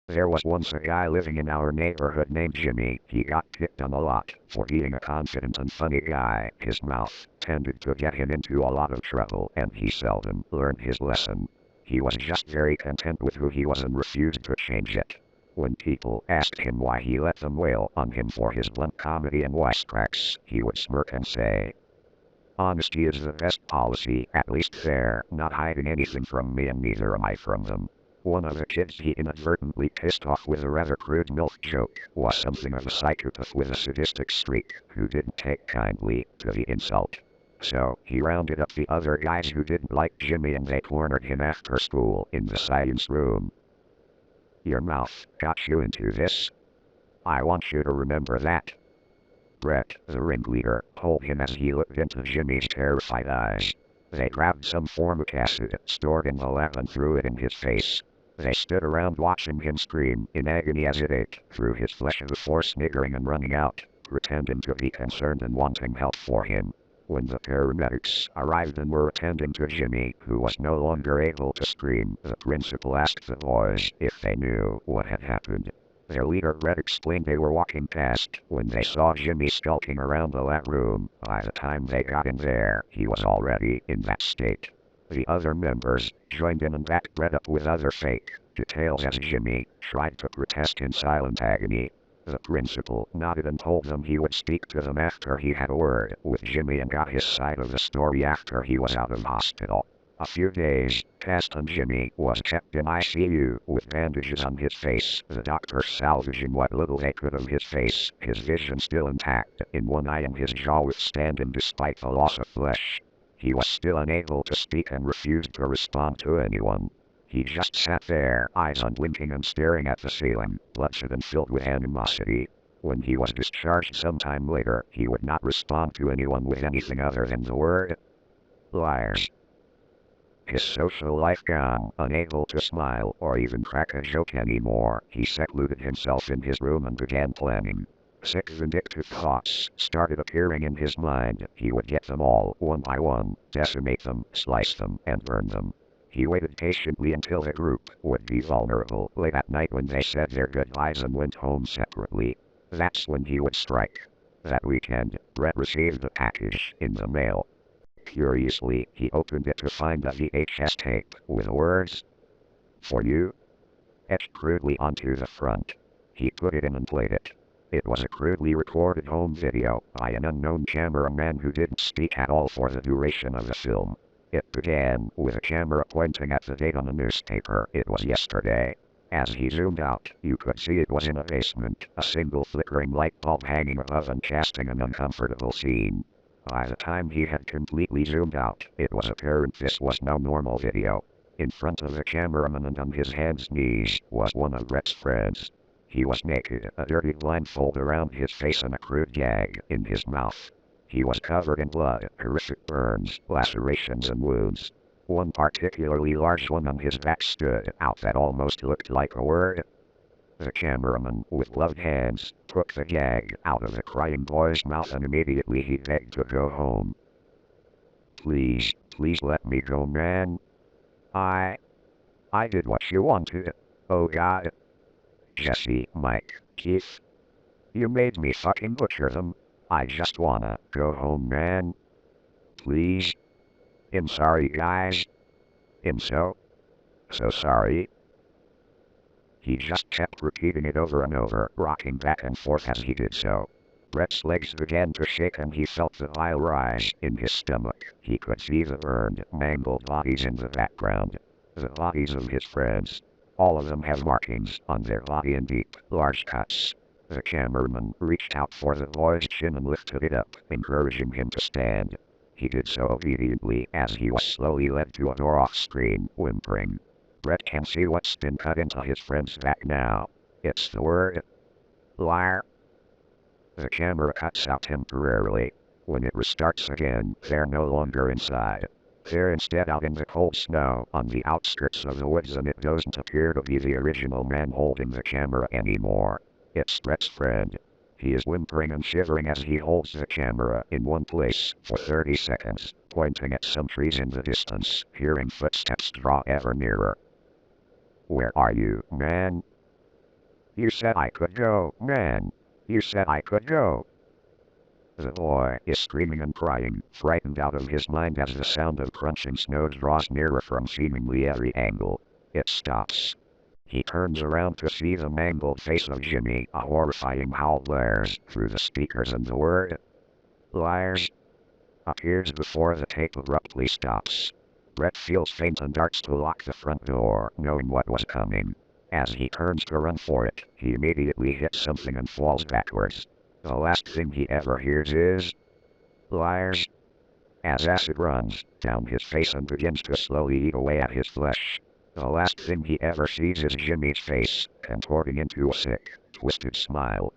There was once a guy living in our neighborhood named Jimmy. He got picked on a lot for being a confident and funny guy. His mouth tended to get him into a lot of trouble, and he seldom learned his lesson. He was just very content with who he was and refused to change it. When people asked him why he let them wail on him for his blunt comedy and wisecracks, he would smirk and say, "Honesty is the best policy, at least they're not hiding anything from me and neither am I from them." One of the kids he inadvertently pissed off with a rather crude milk joke was something of a psychopath with a sadistic streak who didn't take kindly to the insult. So he rounded up the other guys who didn't like Jimmy and they cornered him after school in the science room. "Your mouth got you into this. I want you to remember that." Brett, the ringleader, told him as he looked into Jimmy's terrified eyes. They grabbed some formic acid stored in the lab and threw it in his face. They stood around watching him scream in agony as it ate through his flesh before sniggering and running out, pretending to be concerned and wanting help for him. When the paramedics arrived and were attending to Jimmy, who was no longer able to scream, the principal asked the boys if they knew what had happened. Their leader Brett explained they were walking past when they saw Jimmy skulking around the lab room. By the time they got in there, he was already in that state. The other members joined in and backed Brett up with other fake details as Jimmy tried to protest in silent agony. The principal nodded and told them he would speak to them after he had a word with Jimmy and got his side of the story after he was out of hospital. A few days passed and Jimmy was kept in ICU with bandages on his face, the doctors salvaging what little they could of his face, his vision still intact in one eye and his jaw withstanding despite the loss of flesh. He was still unable to speak and refused to respond to anyone. He just sat there, eyes unblinking and staring at the ceiling, bloodshot and filled with animosity. When he was discharged sometime later, he would not respond to anyone with anything other than the word liars. His social life gone, unable to smile or even crack a joke anymore, he secluded himself in his room and began planning. Sick vindictive thoughts started appearing in his mind. He would get them all, one by one, decimate them, slice them, and burn them. He waited patiently until the group would be vulnerable late at night when they said their goodbyes and went home separately. That's when he would strike. That weekend, Brett received a package in the mail. Curiously, he opened it to find a VHS tape with the words, "For you," etched crudely onto the front. He put it in and played it. It was a crudely recorded home video by an unknown cameraman who didn't speak at all for the duration of the film. It began with a camera pointing at the date on a newspaper. It was yesterday. As he zoomed out, you could see it was in a basement, a single flickering light bulb hanging above and casting an uncomfortable scene. By the time he had completely zoomed out, it was apparent this was no normal video. In front of the cameraman and on his hands and knees was one of Brett's friends. He was naked, a dirty blindfold around his face and a crude gag in his mouth. He was covered in blood, horrific burns, lacerations and wounds. One particularly large one on his back stood out that almost looked like a word. The cameraman, with gloved hands, took the gag out of the crying boy's mouth and immediately he begged to go home. "Please, please let me go, man. I did what you wanted. Oh God. Jesse, Mike, Keith. You made me fucking butcher them. I just wanna go home, man. Please. I'm sorry, guys. I'm so sorry." He just kept repeating it over and over, rocking back and forth as he did so. Brett's legs began to shake and he felt the bile rise in his stomach. He could see the burned, mangled bodies in the background. The bodies of his friends. All of them have markings on their body and deep, large cuts. The cameraman reached out for the boy's chin and lifted it up, encouraging him to stand. He did so obediently as he was slowly led to a door off-screen, whimpering. Brett can see what's been cut into his friend's back now. It's the word liar. The camera cuts out temporarily. When it restarts again, they're no longer inside. They're instead out in the cold snow on the outskirts of the woods and it doesn't appear to be the original man holding the camera anymore. It's Brett's friend. He is whimpering and shivering as he holds the camera in one place for 30 seconds, pointing at some trees in the distance, hearing footsteps draw ever nearer. "Where are you, man?" You said I could go, man. You said I could go. The boy is screaming and crying, frightened out of his mind as the sound of crunching snow draws nearer from seemingly every angle. It stops. He turns around to see the mangled face of Jimmy. A horrifying howl blares through the speakers and the word liars appears before the tape abruptly stops. Brett feels faint and darts to lock the front door, knowing what was coming. As he turns to run for it, he immediately hits something and falls backwards. The last thing he ever hears is liars as acid runs down his face and begins to slowly eat away at his flesh. The last thing he ever sees is Jimmy's face, contorting into a sick, twisted smile.